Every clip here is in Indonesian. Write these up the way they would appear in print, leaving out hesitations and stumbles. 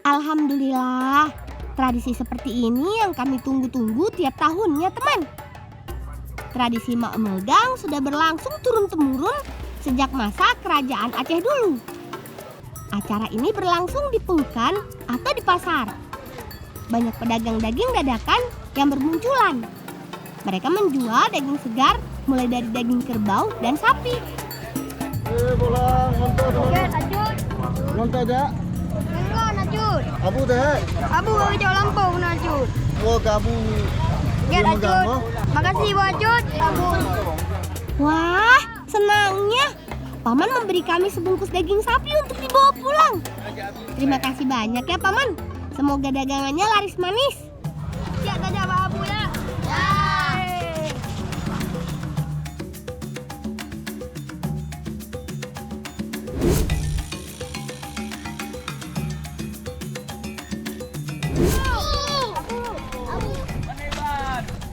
Alhamdulillah, tradisi seperti ini yang kami tunggu-tunggu tiap tahunnya, teman. Tradisi Mak Meldang sudah berlangsung turun-temurun sejak masa kerajaan Aceh dulu. Acara ini berlangsung di pelukan atau di pasar. Banyak pedagang daging dadakan yang bermunculan. Mereka menjual daging segar mulai dari daging kerbau dan sapi. Bola ngontot dulu. Ket, Ajut. Ngontot dah. Enggak, Ajut. Abu dah. Abu hijau Lampung, Ajut. Oh, kabu. Ket, Dia megang, Ajut. oh. Makasih, Bu Ajut. Abu. Wah, senangnya Paman memberi kami sebungkus daging sapi untuk dibawa pulang. Terima kasih banyak ya, Paman. Semoga dagangannya laris manis. Siap saja, Pak Abu ya. Ya.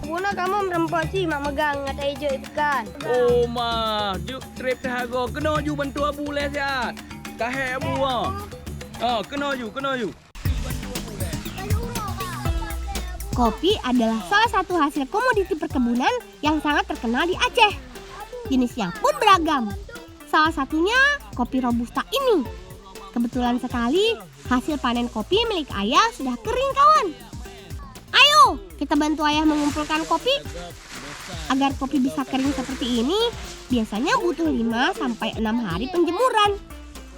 Buna kamu merempok sih mak megang ngata hijau itu kan. Oh mah, juk trip hago kena ju bantu abu le siat. Kahe abu ah. Ah, kena ju. Kopi adalah salah satu hasil komoditi perkebunan yang sangat terkenal di Aceh. Jenisnya pun beragam. Salah satunya kopi robusta ini. Kebetulan sekali hasil panen kopi milik ayah sudah kering, kawan. Ayo, kita bantu ayah mengumpulkan kopi. Agar kopi bisa kering seperti ini, biasanya butuh 5-6 hari penjemuran.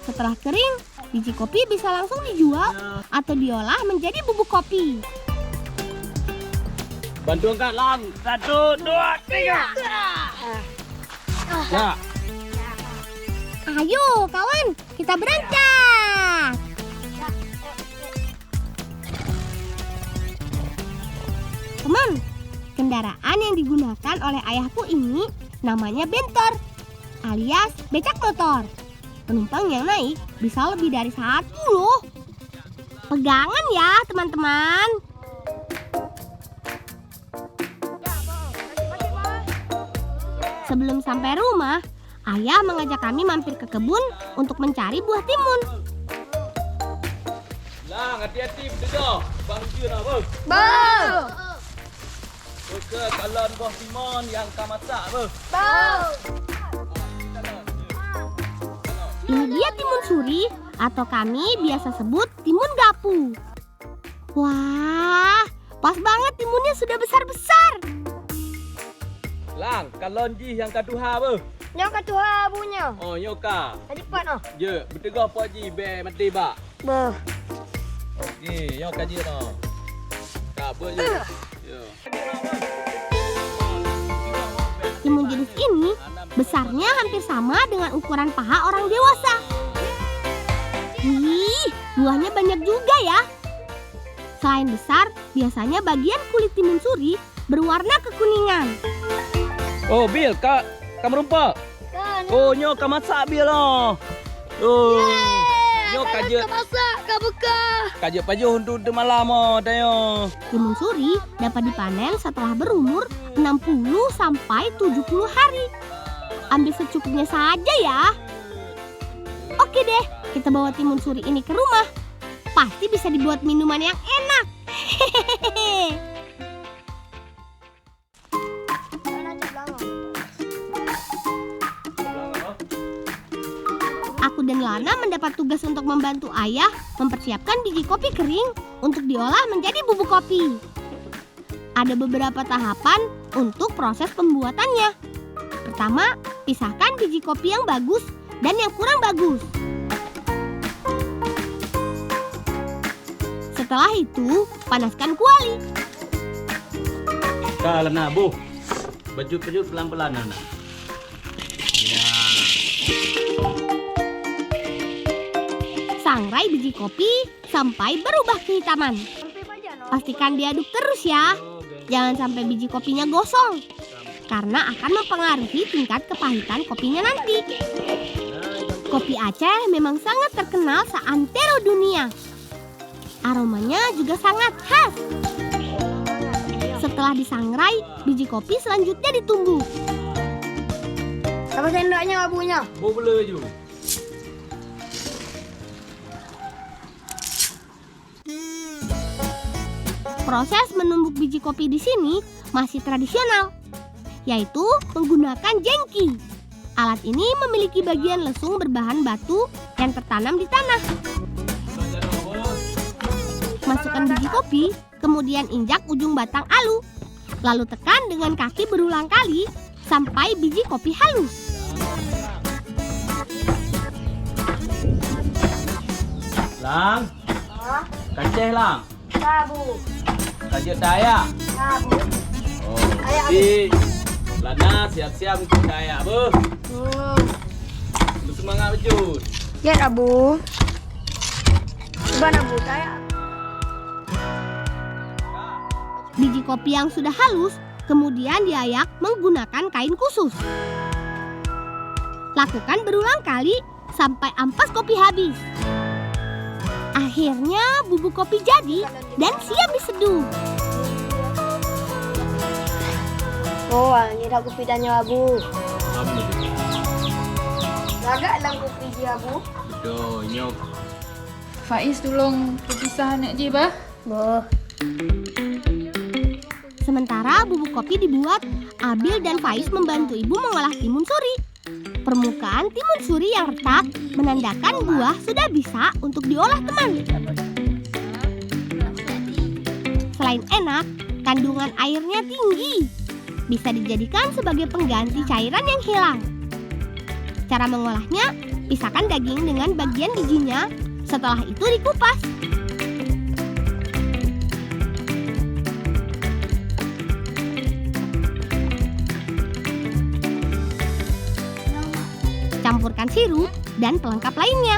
Setelah kering, biji kopi bisa langsung dijual atau diolah menjadi bubuk kopi. Bantu angkat lang. 1, 2, 3. Ya. Ayo, kawan, kita berangkat. Teman, kendaraan yang digunakan oleh ayahku ini namanya bentor, alias becak motor. Penumpang yang naik bisa lebih dari 1 loh. Pegangan ya, teman-teman. Sebelum sampai rumah, ayah mengajak kami mampir ke kebun untuk mencari buah timun. Lang, hati-hati berdedah. Bangju nak apa? Bau. Ke kalon buah timun yang kau masak apa? Bau. Ini dia timun suri atau kami biasa sebut timun gapu. Wah, pas banget timunnya sudah besar-besar. Lang, kalon ji yang kaduha apa? Nyok ketua abunya. Oh, nyoka. Tadi pat noh. Je, bertegah pak ji be mati ba. Beuh. Okey, nyoka je no. Ka be je. Ya. Timun jenis ini besarnya hampir sama dengan ukuran paha orang dewasa. Wih, buahnya banyak juga ya. Selain besar, biasanya bagian kulit timun suri berwarna kekuningan. Oh, Bil, kak merumpa. Kan. Oh, nyoka masak Bil no. Oh. Nyoka je. Masak, kak buka. Kaje pajuh untuk de malam oh, dayo. Timun suri dapat dipanen setelah berumur 60 sampai 70 hari. Ambil secukupnya saja ya. Oke deh, kita bawa timun suri ini ke rumah. Pasti bisa dibuat minuman yang enak. Hehehe. Aku dan Lana mendapat tugas untuk membantu ayah mempersiapkan biji kopi kering untuk diolah menjadi bubuk kopi. Ada beberapa tahapan untuk proses pembuatannya. Pertama, pisahkan biji kopi yang bagus dan yang kurang bagus. Setelah itu, panaskan kuali. Kalana bu. Baju pelan-pelan anak. Ya. Sangrai biji kopi sampai berubah kehitaman. Pastikan diaduk terus ya. Jangan sampai biji kopinya gosong, karena akan mempengaruhi tingkat kepahitan kopinya nanti. Kopi Aceh memang sangat terkenal seantero dunia. Aromanya juga sangat khas. Setelah disangrai, biji kopi selanjutnya ditumbuk. Apa sendoknya abunya? Bu boleh je. Proses menumbuk biji kopi di sini masih tradisional, yaitu menggunakan jengki. Alat ini memiliki bagian lesung berbahan batu yang tertanam di tanah. Masukkan biji kopi, kemudian injak ujung batang alu. Lalu tekan dengan kaki berulang kali sampai biji kopi halus. Lang, Kaceh lang. Sabu. Kajut daya. Sabu. Oh, jadi Lana siap-siap untuk daya, Bu. Bersemangat Bejut. Ya, Abu. Coba Abu saya. Biji kopi yang sudah halus kemudian diayak menggunakan kain khusus. Lakukan berulang kali sampai ampas kopi habis. Akhirnya bubuk kopi jadi dan siap diseduh. Oh, ini dah kopi tanya Abu. Abu. Agak lang kopi dia Abu. Betul, nyok. Faiz tolong perpisah anak je bah. Boh. Sementara bubuk kopi dibuat, Abil dan Faiz membantu ibu mengolah timun suri. Permukaan timun suri yang retak menandakan buah sudah bisa untuk diolah teman. Selain enak, kandungan airnya tinggi. Bisa dijadikan sebagai pengganti cairan yang hilang. Cara mengolahnya, pisahkan daging dengan bagian bijinya, setelah itu dikupas. Campurkan sirup dan pelengkap lainnya.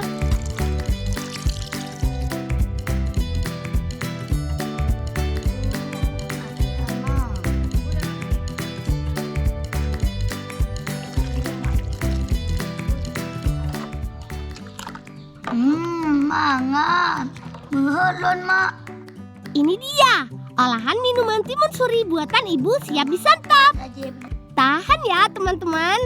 Mangat. Belon, Mak. Ini dia, olahan minuman timun suri buatan ibu siap disantap. Tahan ya teman-teman.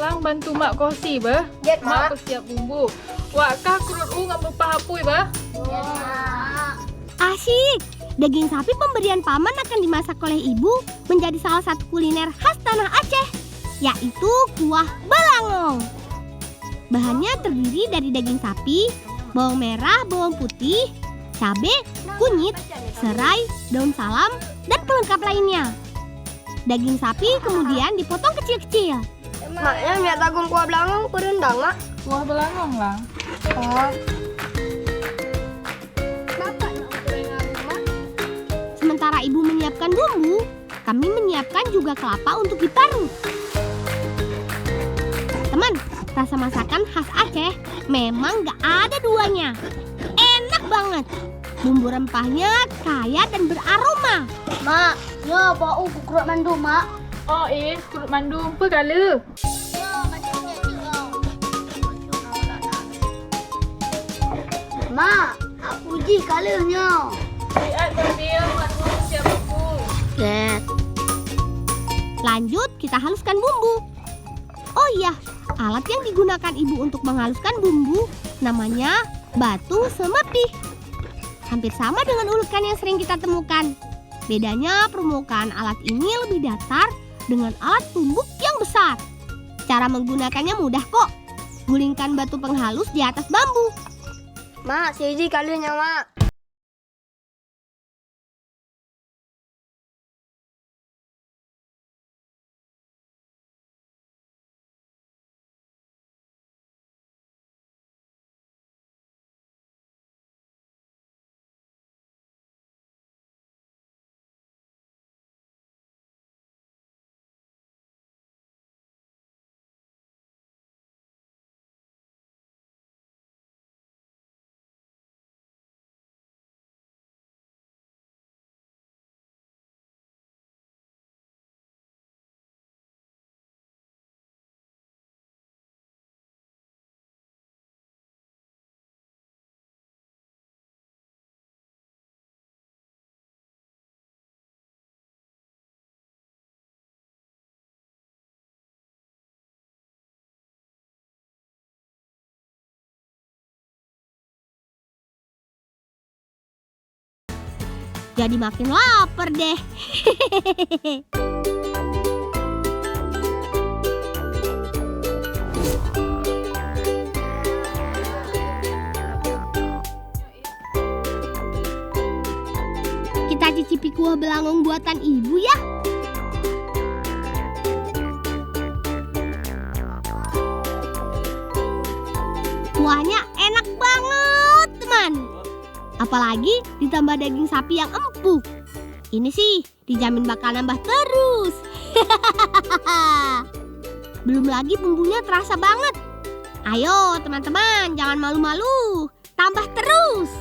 Lang bantu mak kosi bah. Jet, Mak Mak. persiap bumbu. Wak kah kurut ngam berpahapui bah. Asyik, daging sapi pemberian paman akan dimasak oleh ibu menjadi salah satu kuliner khas tanah Aceh, yaitu kuah belangong. Bahannya terdiri dari daging sapi, bawang merah, bawang putih, cabai, kunyit, serai, daun salam, dan pelengkap lainnya. Daging sapi kemudian dipotong kecil-kecil. Maknya minyak tagung kuah belangong perendang, Mak. Kuah belangong lang. Oh. Bapak nak goreng Abu, Mak. Sementara ibu menyiapkan bumbu, kami menyiapkan juga kelapa untuk diparut. Teman, rasa masakan khas Aceh memang gak ada duanya. Enak banget. Bumbu rempahnya kaya dan beraroma. Mak, ya bau kukurut mandu, Mak. Oh kurut mandu apa kala? Mak, aku uji kalanya. Lihat sambil mak siap bumbu. Lanjut, kita haluskan bumbu. Oh iya, alat yang digunakan ibu untuk menghaluskan bumbu namanya batu semepih. Hampir sama dengan ulekan yang sering kita temukan. Bedanya permukaan alat ini lebih datar dengan alat tumbuk yang besar. Cara menggunakannya mudah kok. Gulingkan batu penghalus di atas bambu. Mak, saya uji kalanya, Mak. Jadi makin lapar deh. Kita cicipi kuah belangong buatan ibu ya. Kuahnya enak banget, teman. Apalagi ditambah daging sapi yang empuk. Ini sih dijamin bakal nambah terus. Belum lagi bumbunya terasa banget. Ayo teman-teman, jangan malu-malu. Tambah terus.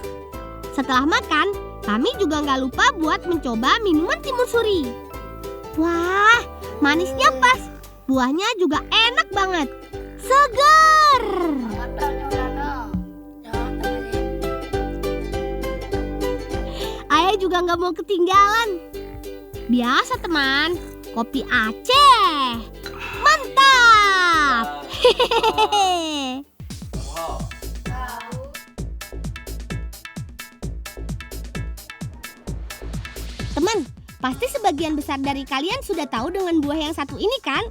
Setelah makan, kami juga nggak lupa buat mencoba minuman timun suri. Wah, manisnya pas. Buahnya juga enak banget. Segar. Ayah juga nggak mau ketinggalan. Biasa teman, kopi Aceh. Mantap. Hehehe. Teman, pasti sebagian besar dari kalian sudah tahu dengan buah yang satu ini kan?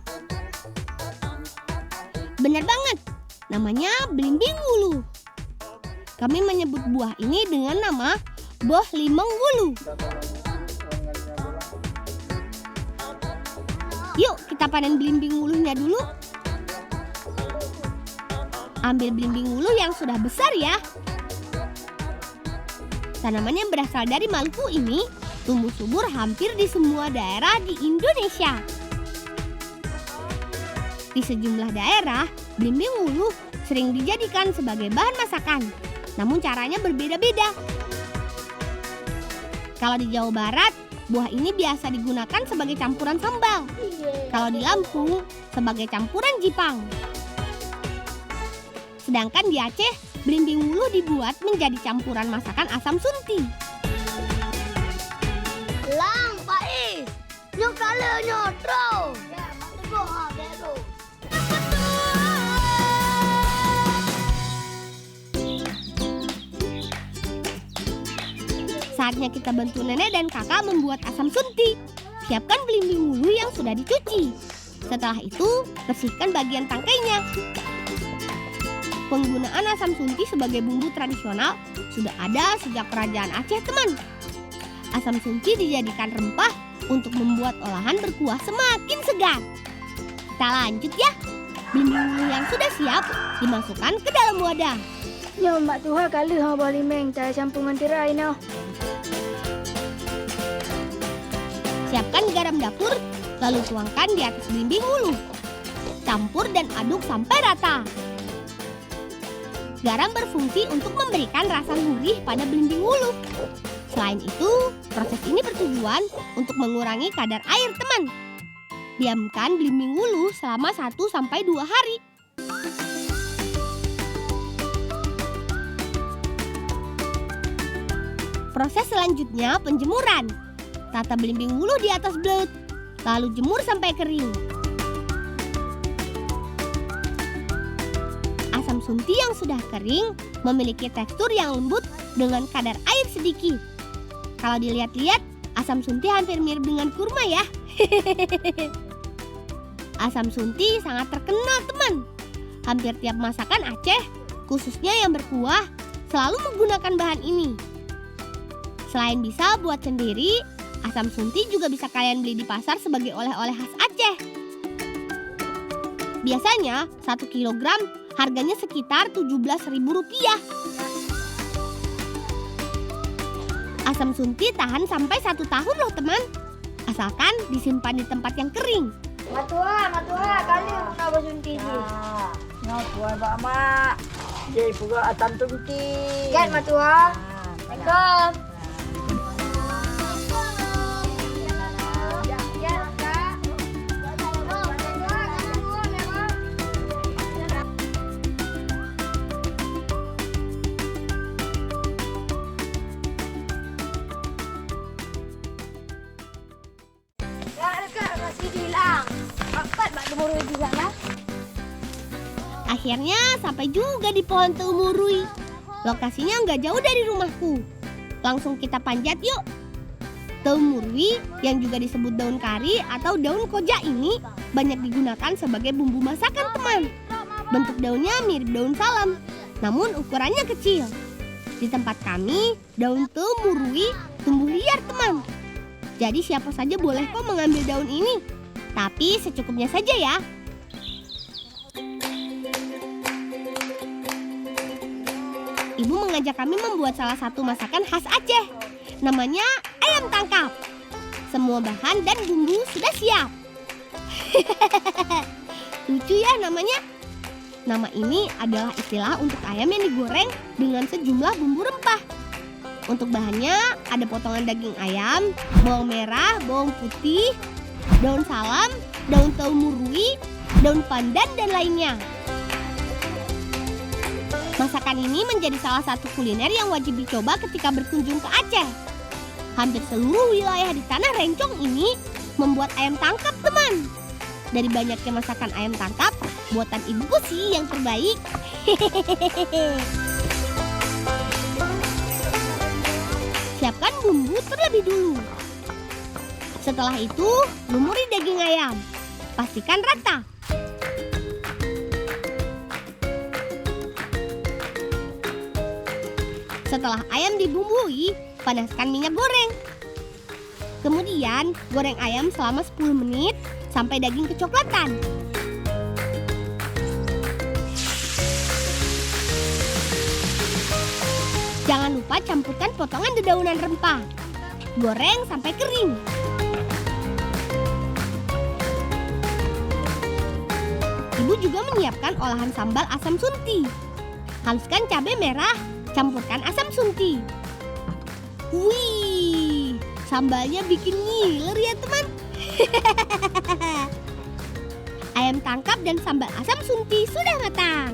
Benar banget, namanya belimbing wuluh. Kami menyebut buah ini dengan nama boh limong wuluh. Yuk kita panen belimbing wuluhnya dulu. Ambil belimbing wuluh yang sudah besar ya. Tanaman yang berasal dari Maluku ini tumbuh subur hampir di semua daerah di Indonesia. Di sejumlah daerah, belimbing wuluh sering dijadikan sebagai bahan masakan. Namun caranya berbeda-beda. Kalau di Jawa Barat, buah ini biasa digunakan sebagai campuran sambal. Kalau di Lampung, sebagai campuran jipang. Sedangkan di Aceh, belimbing wuluh dibuat menjadi campuran masakan asam sunti. Lang, Faiz. Nyok kalanya, tro. Ya, betul ha, betul. Saatnya kita bantu nenek dan kakak membuat asam sunti. Siapkan belimbing wuluh yang sudah dicuci. Setelah itu, bersihkan bagian tangkainya. Penggunaan asam sunti sebagai bumbu tradisional sudah ada sejak kerajaan Aceh, teman. Asam sunti dijadikan rempah untuk membuat olahan berkuah semakin segar. Kita lanjut ya. Belimbing wuluh yang sudah siap dimasukkan ke dalam wadah. Nyo mak tuha kali ha bali meng cai campungan tirai no. Siapkan garam dapur, lalu tuangkan di atas belimbing wuluh. Campur dan aduk sampai rata. Garam berfungsi untuk memberikan rasa gurih pada belimbing wuluh. Selain itu, proses ini bertujuan untuk mengurangi kadar air, teman. Diamkan belimbing wuluh selama 1-2 hari. Proses selanjutnya penjemuran. Tata belimbing wuluh di atas belut, lalu jemur sampai kering. Asam sunti yang sudah kering memiliki tekstur yang lembut dengan kadar air sedikit. Kalau dilihat-lihat, asam sunti hampir mirip dengan kurma ya. Asam sunti sangat terkenal, teman. Hampir tiap masakan Aceh, khususnya yang berkuah, selalu menggunakan bahan ini. Selain bisa buat sendiri, asam sunti juga bisa kalian beli di pasar sebagai oleh-oleh khas Aceh. Biasanya 1 kilogram harganya sekitar Rp17.000. Asam sunti tahan sampai 1 tahun loh teman. Asalkan disimpan di tempat yang kering. Matua, kali guna basunti ji. Nah, buat Mbak Mak. Jadi pula asam sunti. Gat matua. Assalamualaikum. Akhirnya sampai juga di pohon Teumurui. Lokasinya nggak jauh dari rumahku. Langsung kita panjat yuk. Daun murwi yang juga disebut daun kari atau daun koja ini banyak digunakan sebagai bumbu masakan, teman. Bentuk daunnya mirip daun salam, namun ukurannya kecil. Di tempat kami, daun temurui tumbuh liar, teman. Jadi siapa saja boleh kok mengambil daun ini, tapi secukupnya saja ya. Ibu mengajak kami membuat salah satu masakan khas Aceh. Namanya ayam tangkap. Semua bahan dan bumbu sudah siap. Lucu ya namanya. Nama ini adalah istilah untuk ayam yang digoreng dengan sejumlah bumbu rempah. Untuk bahannya ada potongan daging ayam, bawang merah, bawang putih, daun salam, daun temurui, daun pandan, dan lainnya. Masakan ini menjadi salah satu kuliner yang wajib dicoba ketika berkunjung ke Aceh. Hampir seluruh wilayah di Tanah Rencong ini membuat ayam tangkap, teman. Dari banyaknya masakan ayam tangkap, buatan ibuku sih yang terbaik. Siapkan bumbu terlebih dulu. Setelah itu, lumuri daging ayam. Pastikan rata. Setelah ayam dibumbui, panaskan minyak goreng. Kemudian, goreng ayam selama 10 menit sampai daging kecoklatan. Jangan lupa campurkan potongan dedaunan rempah. Goreng sampai kering. Ibu juga menyiapkan olahan sambal asam sunti. Haluskan cabai merah, campurkan asam sunti. Wih, sambalnya bikin ngiler ya, teman. Ayam tangkap dan sambal asam sunti sudah matang.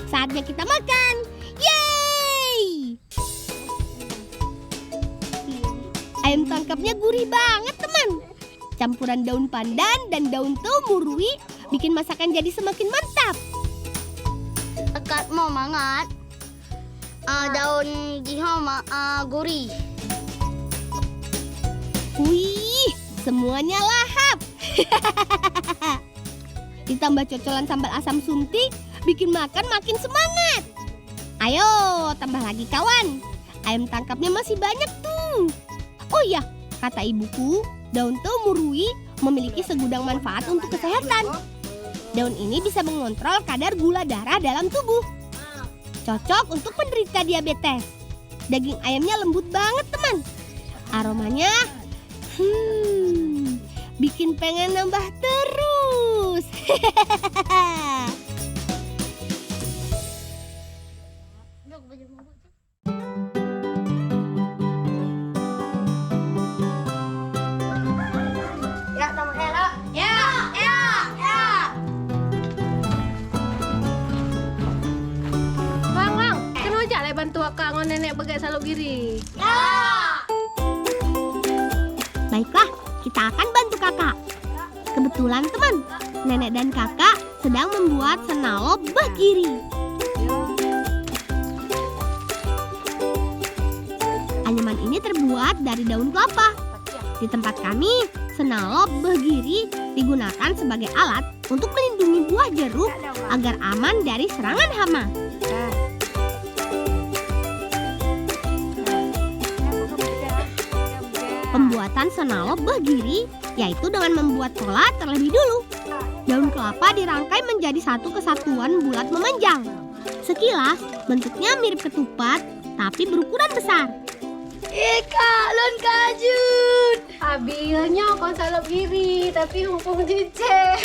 Saatnya kita makan. Yeay! Ayam tangkapnya gurih banget, teman. Campuran daun pandan dan daun temurui bikin masakan jadi semakin mantap. Dekat mau mangat. Daun jihau gurih. Wih, semuanya lahap. Ditambah cocolan sambal asam sunti, bikin makan makin semangat. Ayo, tambah lagi kawan. Ayam tangkapnya masih banyak tuh. Oh iya, kata ibuku, daun temurui memiliki segudang manfaat untuk kesehatan. Daun ini bisa mengontrol kadar gula darah dalam tubuh. Cocok untuk penderita diabetes. Daging ayamnya lembut banget, teman. Aromanya bikin pengen nambah terus. Ya, sama Ella. Ya. Bang, kena ajak lah bantu akak dengan nenek bagai saluk giri. Baiklah, kita akan bantu kakak. Kebetulan teman, nenek dan kakak sedang membuat senalop begiri. Anyaman ini terbuat dari daun kelapa. Di tempat kami, senalop begiri digunakan sebagai alat untuk melindungi buah jeruk agar aman dari serangan hama. Pembuatan senalop begiri yaitu dengan membuat pola terlebih dulu. Daun kelapa dirangkai menjadi satu kesatuan bulat memanjang. Sekilas bentuknya mirip ketupat tapi berukuran besar. Lon kajut. Abilnya kau saluk giri tapi hukum cicek.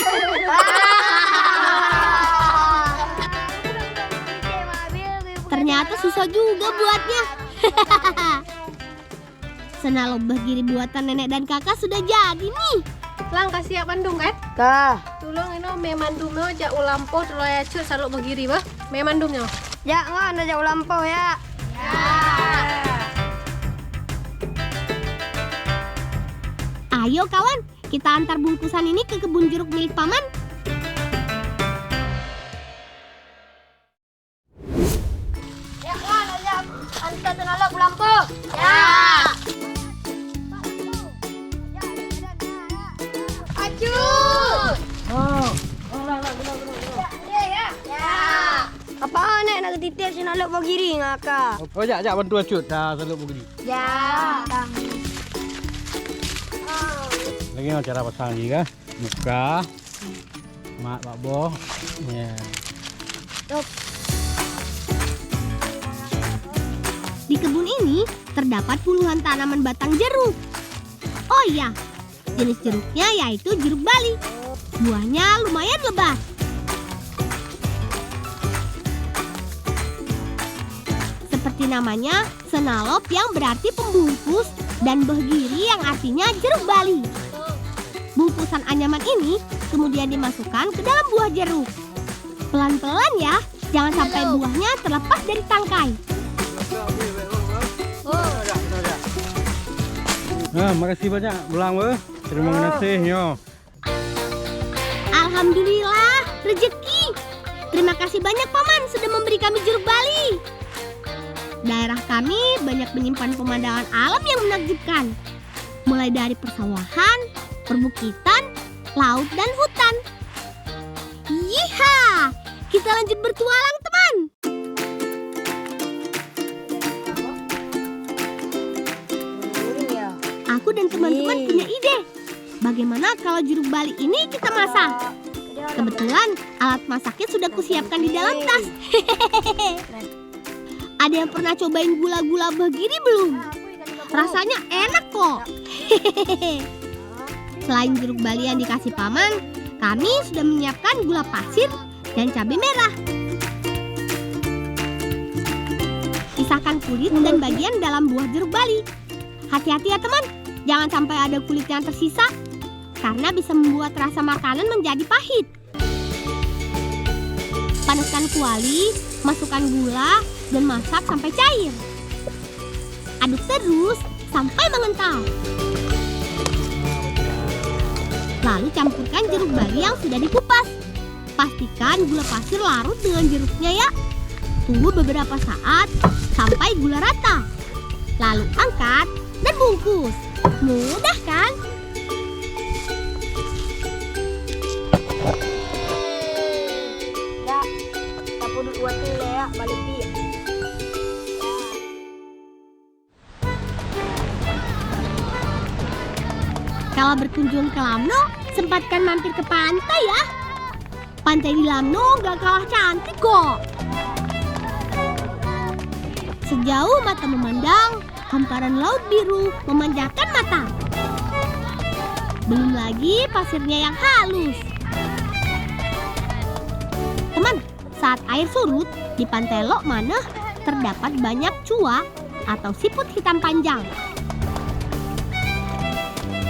Ternyata susah juga buatnya. Senalop begiri buatan nenek dan kakak sudah jadi nih. Lang kasih Bandung kan? Kah. Tolong ini memandumnya jak ulampo terus aja saluk begiri bah. Memandumnya. Ya, nggak ada jauh lampau ya. Ayo kawan, kita antar bungkusan ini ke kebun jeruk milik paman. Ya, nggak ada antar senalop lampau. Ya. nak luk begiri ngaka. Oh, jak bantu acut dah seluk begini. Ya. Lagi nak cara pasang lagi kah? Buka. Mak Pak Boh. Ya. Di kebun ini terdapat puluhan tanaman batang jeruk. Oh iya, jenis jeruknya yaitu jeruk Bali. Buahnya lumayan lebat. Seperti namanya, senalop yang berarti pembungkus dan behgiri yang artinya jeruk Bali. Bungkusan anyaman ini kemudian dimasukkan ke dalam buah jeruk. Pelan-pelan ya, jangan sampai buahnya terlepas dari tangkai. Nah, makasih banyak Belang weh. Terima kasihnya. Alhamdulillah, rezeki. Terima kasih banyak Paman sudah memberi kami jeruk Bali. Daerah kami banyak menyimpan pemandangan alam yang menakjubkan. Mulai dari persawahan, perbukitan, laut, dan hutan. Yiha! Kita lanjut bertualang, teman. Aku dan teman-teman punya ide. Bagaimana kalau jeruk Bali ini kita masak? Kebetulan alat masaknya sudah kusiapkan di dalam tas. Ada yang pernah cobain gula-gula begini belum? Rasanya enak kok. Selain jeruk Bali yang dikasih Paman, kami sudah menyiapkan gula pasir dan cabai merah. Pisahkan kulit dan bagian dalam buah jeruk Bali. Hati-hati ya teman, jangan sampai ada kulit yang tersisa, karena bisa membuat rasa makanan menjadi pahit. Panaskan kuali, masukkan gula, dan masak sampai cair. Aduk terus sampai mengental. Lalu campurkan jeruk Bali yang sudah dikupas. Pastikan gula pasir larut dengan jeruknya ya. Tunggu beberapa saat sampai gula rata. Lalu angkat dan bungkus. Mudah kan? Ya, tak perlu buat ya, balik dia. Kalau berkunjung ke Lamno, sempatkan mampir ke pantai ya. Pantai di Lamno gak kalah cantik kok. Sejauh mata memandang, hamparan laut biru memanjakan mata. Belum lagi pasirnya yang halus. Teman, saat air surut, di Pantai Lok Maneh terdapat banyak cua atau siput hitam panjang.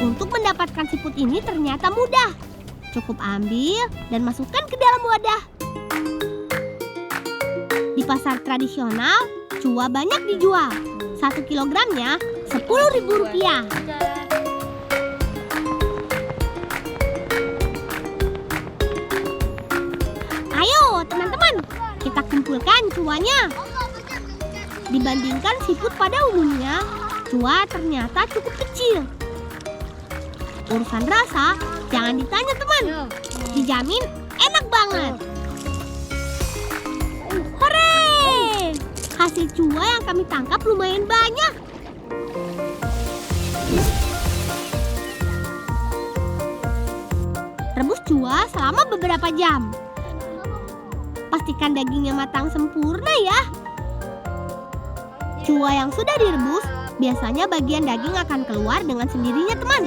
Untuk mendapatkan siput ini ternyata mudah. Cukup ambil dan masukkan ke dalam wadah. Di pasar tradisional, cua banyak dijual. 1 kilogramnya Rp10.000. Ayo teman-teman, kita kumpulkan cuanya. Dibandingkan siput pada umumnya, cua ternyata cukup kecil. Urusan rasa, jangan ditanya teman. Dijamin enak banget. Hore! Hasil cua yang kami tangkap lumayan banyak. Rebus cua selama beberapa jam. Pastikan dagingnya matang sempurna ya. Cua yang sudah direbus, biasanya bagian daging akan keluar dengan sendirinya teman.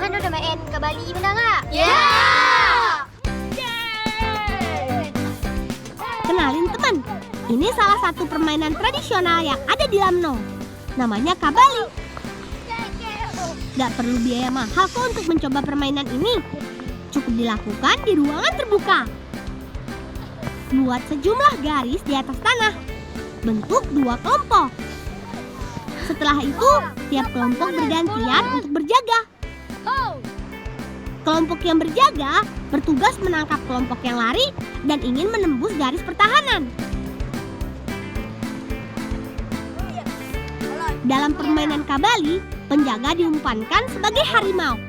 Kan udah main ke Bali benar nggak? Kenalin teman, ini salah satu permainan tradisional yang ada di Lamno. Namanya kabali. Gak perlu biaya mahal kok untuk mencoba permainan ini. Cukup dilakukan di ruangan terbuka. Buat sejumlah garis di atas tanah. Bentuk 2 kelompok. Setelah itu, tiap kelompok bergantian untuk berjaga. Kelompok yang berjaga bertugas menangkap kelompok yang lari dan ingin menembus garis pertahanan. Dalam permainan kabali, penjaga diumpankan sebagai harimau,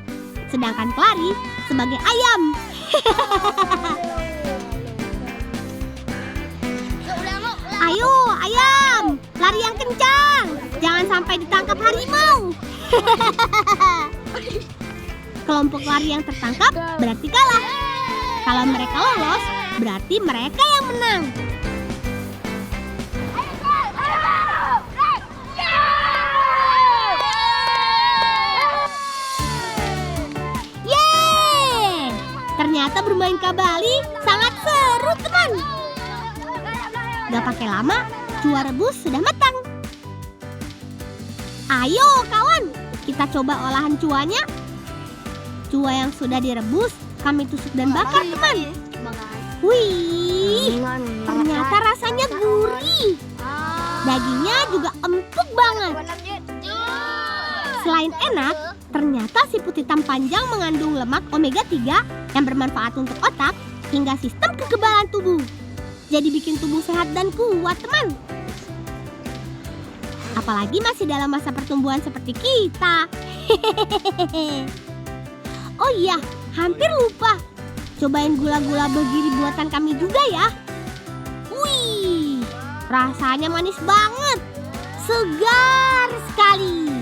sedangkan pelari sebagai ayam. Ayo, ayam, lari yang kencang. Jangan sampai ditangkap harimau. Kelompok lari yang tertangkap berarti kalah. Kalau mereka lolos, berarti mereka yang menang. Yeay! Ternyata bermain kabali sangat seru, teman. Gak pakai lama, cua rebus sudah matang. Ayo kawan, kita coba olahan cuanya. Cua yang sudah direbus, kami tusuk dan bakar, teman. Wih, ternyata rasanya gurih. Dagingnya juga empuk banget. Selain enak, ternyata siput hitam panjang mengandung lemak omega 3 yang bermanfaat untuk otak hingga sistem kekebalan tubuh. Jadi bikin tubuh sehat dan kuat, teman. Apalagi masih dalam masa pertumbuhan seperti kita. Oh iya, hampir lupa. Cobain gula-gula begiri buatan kami juga ya. Wih, rasanya manis banget. Segar sekali.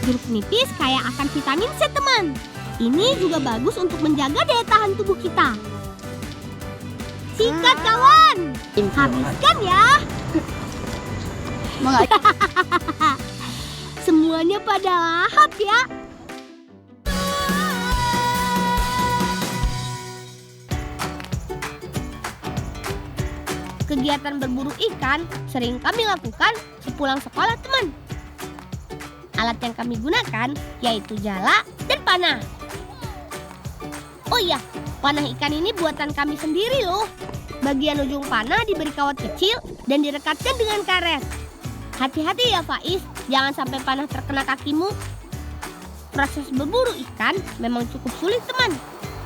Jeruk nipis kaya akan vitamin C, teman. Ini juga bagus untuk menjaga daya tahan tubuh kita. Sikat kawan, habiskan ya. Semuanya pada lahap ya. Kegiatan berburu ikan sering kami lakukan sepulang sekolah, teman. Alat yang kami gunakan yaitu jala dan panah. Oh iya, panah ikan ini buatan kami sendiri loh. Bagian ujung panah diberi kawat kecil dan direkatkan dengan karet. Hati-hati ya Faiz, jangan sampai panah terkena kakimu. Proses berburu ikan memang cukup sulit, teman.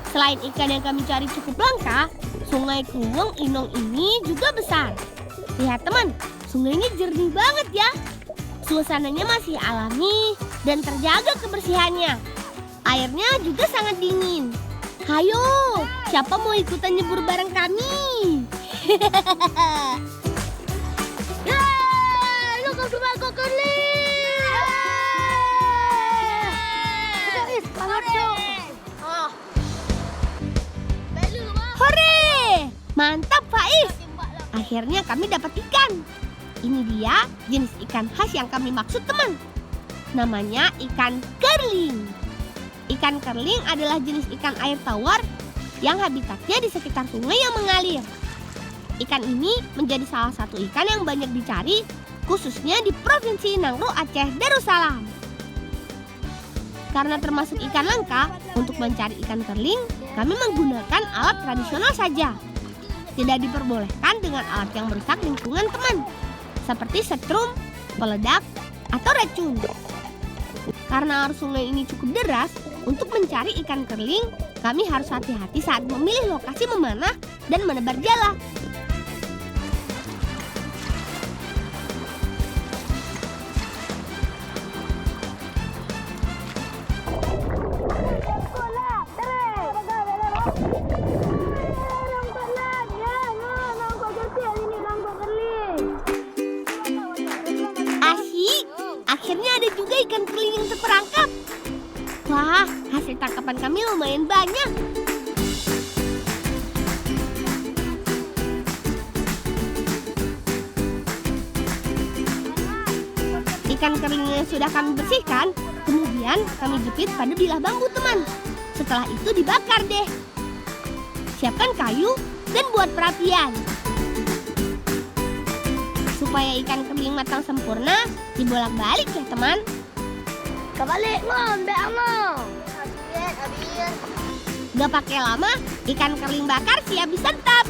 Selain ikan yang kami cari cukup langka, sungai Kluweng Inong ini juga besar. Lihat teman, sungainya jernih banget ya. Suasananya masih alami dan terjaga kebersihannya. Airnya juga sangat dingin. Hayo, siapa mau ikutan nyebur bareng kami? Hore! Mantap Faiz! Akhirnya kami dapat ikan. Ini dia jenis ikan khas yang kami maksud, teman. Namanya ikan kerling. Ikan kerling adalah jenis ikan air tawar yang habitatnya di sekitar sungai yang mengalir. Ikan ini menjadi salah satu ikan yang banyak dicari, khususnya di Provinsi Nangro, Aceh Darussalam. Karena termasuk ikan langka, untuk mencari ikan kerling, kami menggunakan alat tradisional saja. Tidak diperbolehkan dengan alat yang merusak lingkungan, teman, seperti setrum, peledak, atau racun. Karena arus sungai ini cukup deras, untuk mencari ikan kerling, kami harus hati-hati saat memilih lokasi memanah dan menebar jala. Asyik, akhirnya ada juga ikan kerling yang terperangkap. Wah, hasil tangkapan kami lumayan banyak. Ikan kerling yang sudah kami bersihkan, kemudian kami jepit pada bilah bambu, teman. Setelah itu dibakar deh. Siapkan kayu dan buat perapian. Supaya ikan kerling matang sempurna, dibolak-balik ya teman. Kebalik mon, beang. Gak pakai lama, ikan kerling bakar siap disantap.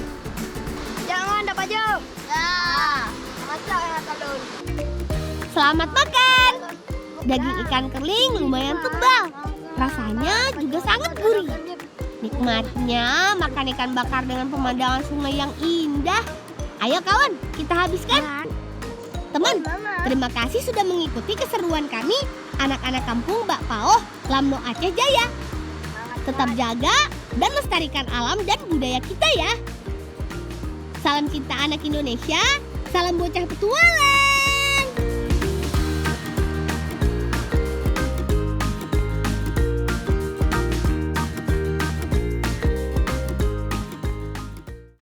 Jangan dapat jauh. Nah, masak ya talun. Selamat makan. Daging ikan kerling lumayan tebal. Rasanya juga sangat gurih. Nikmatnya makan ikan bakar dengan pemandangan sungai yang indah. Ayo kawan, kita habiskan. Teman, terima kasih sudah mengikuti keseruan kami, anak-anak kampung Bak Paoh, Lamno Aceh Jaya. Tetap jaga dan lestarikan alam dan budaya kita ya. Salam cinta anak Indonesia, salam bocah petualang.